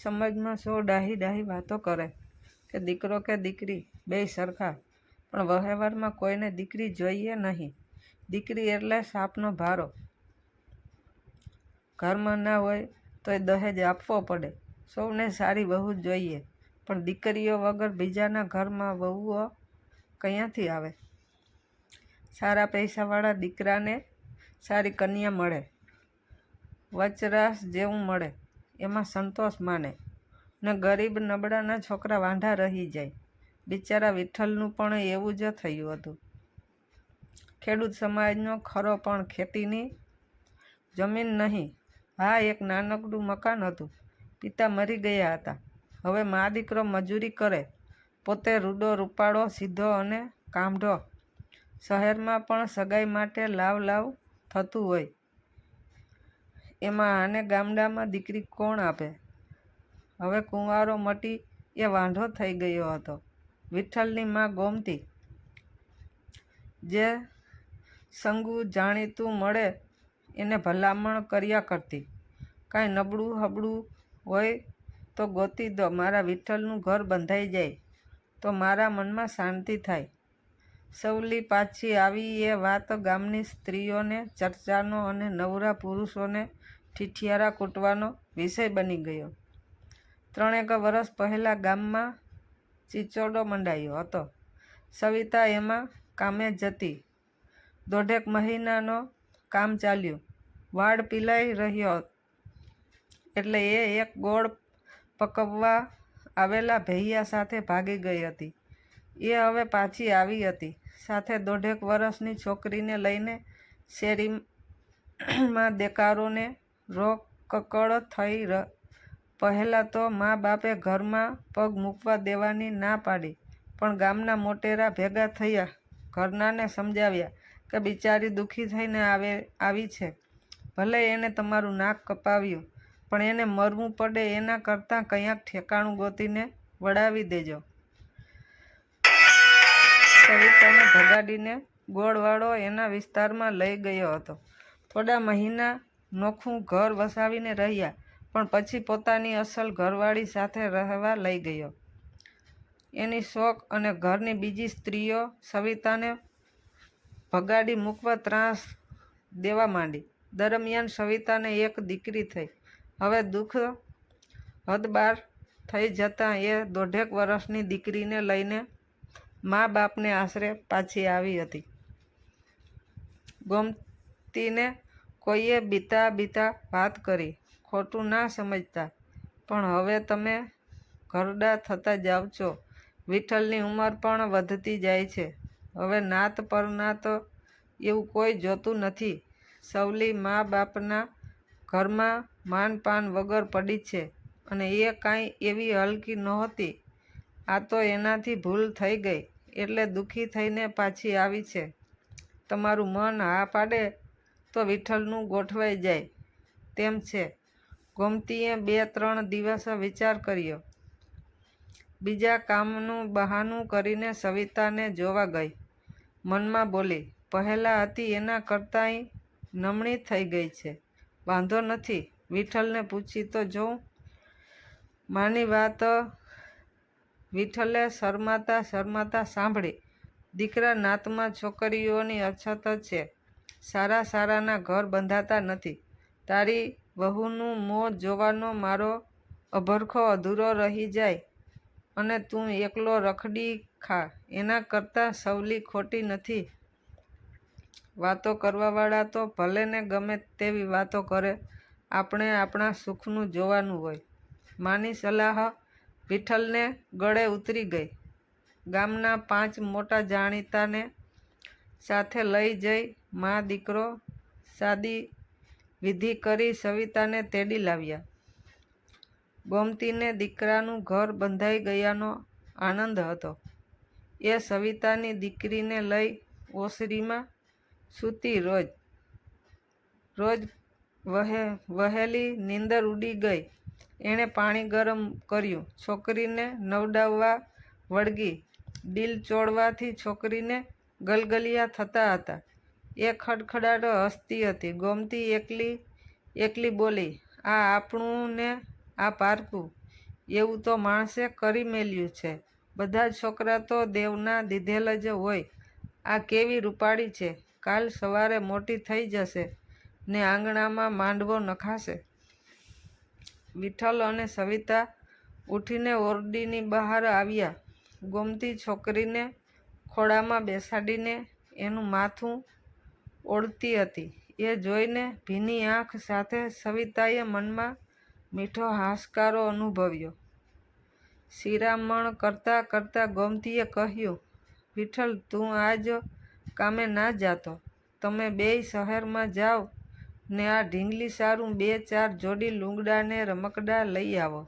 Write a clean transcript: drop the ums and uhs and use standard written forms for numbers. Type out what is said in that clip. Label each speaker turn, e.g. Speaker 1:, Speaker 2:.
Speaker 1: સમાજમાં સૌ ડાહી ડાહી વાતો કરે કે દીકરો કે દીકરી બેય સરખા, પણ વ્યવહારમાં કોઈને દીકરી જોઈએ નહીં. દીકરી એટલે સાપનો ભારો. ઘરમાં ના હોય તોય દહેજ આપવો પડે. સૌને સારી વહુ જોઈએ, પણ દીકરીઓ વગર બીજાના ઘરમાં વહુઓ ક્યાંથી આવે? સારા પૈસાવાળા દીકરાને સારી કન્યા મળે, વચરાશ જેવું મળે, એમાં સંતોષ માને, ને ગરીબ નબળાના છોકરા વાંઢા રહી જાય. બિચારા વિઠ્ઠલનું પણ એવું જ થયું હતું. ખેડૂત સમાજનો ખરો, પણ ખેતીની જમીન નહીં. હા, એક નાનકડું મકાન હતું. પિતા મરી ગયા હતા. હવે મા દીકરો મજૂરી કરે, પોતે રૂડો રૂપાળો, સીધો અને કામઢો. શહેરમાં પણ સગાઈ માટે લાવ લાવ થતું હોય, એમાં આને ગામડામાં દીકરી કોણ આપે? હવે કુંવારો મટી એ વાંઢો થઈ ગયો હતો. વિઠ્ઠલની માં ગોમતી, જે સંગું જાણીતું મળે એને ભલામણ કર્યા કરતી. કાંઈ નબળું હબળું હોય તો ગોતી દો, મારા વિઠ્ઠલનું ઘર બંધાઈ જાય તો મારા મનમાં શાંતિ થાય. સવલી પાછી આવી એ વાત ગામની સ્ત્રીઓને ચર્ચાનો અને નવરા પુરુષોને ઠીઠિયારા કૂટવાનો વિષય બની ગયો. 3 વર્ષ પહેલાં ગામમાં ચીચોડો મંડાયો હતો. સવિતા એમાં કામે જતી. 1.5 મહિનાનો કામ ચાલ્યું. વાડ પીલાઈ રહ્યો એટલે એ એક ગોળ પકવવા આવેલા ભૈયા સાથે ભાગી ગઈ હતી. એ હવે પાછી આવી હતી, સાથે 1.5 વર્ષની છોકરીને લઈને. શેરીમાં દેકારોને રોકકળ થઈ. પહેલાં તો મા બાપે ઘરમાં પગ મૂકવા દેવાની ના પાડી, પણ ગામના મોટેરા ભેગા થયા, ઘરનાને સમજાવ્યા કે બિચારી દુઃખી થઈને આવી છે. ભલે એને તમારું નાક કપાવ્યું, પણ એને મરવું પડે એના કરતાં કંઈક ઠેકાણું ગોતીને વળાવી દેજો. સવિતાને ભગાડીને ગોળવાળો એના વિસ્તારમાં લઈ ગયો હતો. થોડા મહિના નોખું ઘર વસાવીને રહ્યા, પણ પછી પોતાની અસલ ઘરવાળી સાથે રહેવા લઈ ગયો. એની શોખ અને ઘરની બીજી સ્ત્રીઓ સવિતાને ભગાડી મૂકવા ત્રાસ દેવા માંડી. દરમિયાન સવિતાને એક દીકરી થઈ. હવે દુઃખ હદબાર થઈ જતાં એ 1.5 વર્ષની દીકરીને લઈને મા બાપને આશરે પાછી આવી હતી. ગોમતીને કોઈએ બીતા બીતા વાત કરી, ખોટું ના સમજતા, પણ હવે તમે ઘરડા થતા જાવ છો. વિઠ્ઠલની ઉંમર પણ વધતી જાય છે. હવે નાત પરનાત એવું કોઈ જોતું નથી. સવલી મા બાપના ઘરમાં માનપાન વગર પડી છે, અને એ કાંઈ એવી હલકી નહોતી. આ તો એનાથી ભૂલ થઈ ગઈ એટલે દુઃખી થઈને પાછી આવી છે. તમારું મન હા પાડે તો વિઠ્ઠલનું ગોઠવાઈ જાય તેમ છે. ગોમતીએ 2-3 દિવસ વિચાર કર્યો. બીજા કામનું બહાનું કરીને સવિતાને જોવા ગઈ. મનમાં બોલી, પહેલાં હતી એના કરતાંય નમણી થઈ ગઈ છે. વાંધો નથી, વિઠ્ઠલને પૂછી તો જોઉં. માની વાત વિઠ્ઠલે શરમાતા શરમાતા સાંભળી. દીકરા નાતમાં છોકરીઓની અછત છે. સારા સારાના ઘર બંધાતા નથી. તારી વહુનું મોં જોવાનો મારો અભરખો અધૂરો રહી જાય, અને તું એકલો રખડી ખા એના કરતાં સવલી ખોટી નથી. વાતો કરવાવાળા તો ભલે ને ગમે તેવી વાતો કરે, આપણે આપણા સુખનું જોવાનું હોય. માની સલાહ વિઠ્ઠલને ગળે ઉતરી ગઈ. ગામના 5 મોટા જાણીતાને સાથે લઈ જઈ મા દીકરો સાદી વિધિ કરી સવિતાને તેડી લાવ્યા. ગોમતીને દીકરાનું ઘર બંધાઈ ગયાનો આનંદ હતો. એ સવિતાની દીકરીને લઈ ઓસરીમાં સૂતી. રોજ વહેલી નીંદર ઉડી ગઈ. એણે પાણી ગરમ કર્યું, છોકરીને નવડાવવા વળગી. ડીલ ચોળવાથી છોકરીને ગલગલિયા થતા હતા. એ ખડખડાટ હસતી હતી. ગોમતી એકલી બોલી, આ આપણું ને આ પારકું. એવું તો માણસે કરી મેલ્યું છે. બધા છોકરા તો દેવના દીધેલ જ હોય. આ કેવી રૂપાળી છે, કાલ સવારે મોટી થઈ જશે ને આંગણામાં માંડવો નખાશે. વિઠ્ઠલ અને સવિતા ઉઠીને ઓરડીની બહાર આવ્યા. ગોમતી છોકરીને ખોળામાં બેસાડીને એનું માથું ઓળતી હતી. એ જોઈને ભીની આંખ સાથે સવિતાએ મનમાં મીઠો હાશકારો અનુભવ્યો. શિરામણ કરતાં કરતાં ગોમતીએ કહ્યું, વિઠ્ઠલ, તું આજ કામે ના જાતો. તમે બેય શહેરમાં જાઓ ને આ ઢીંગલી સારું 2-4 જોડી લૂગડાં ને રમકડાં લઈ આવો.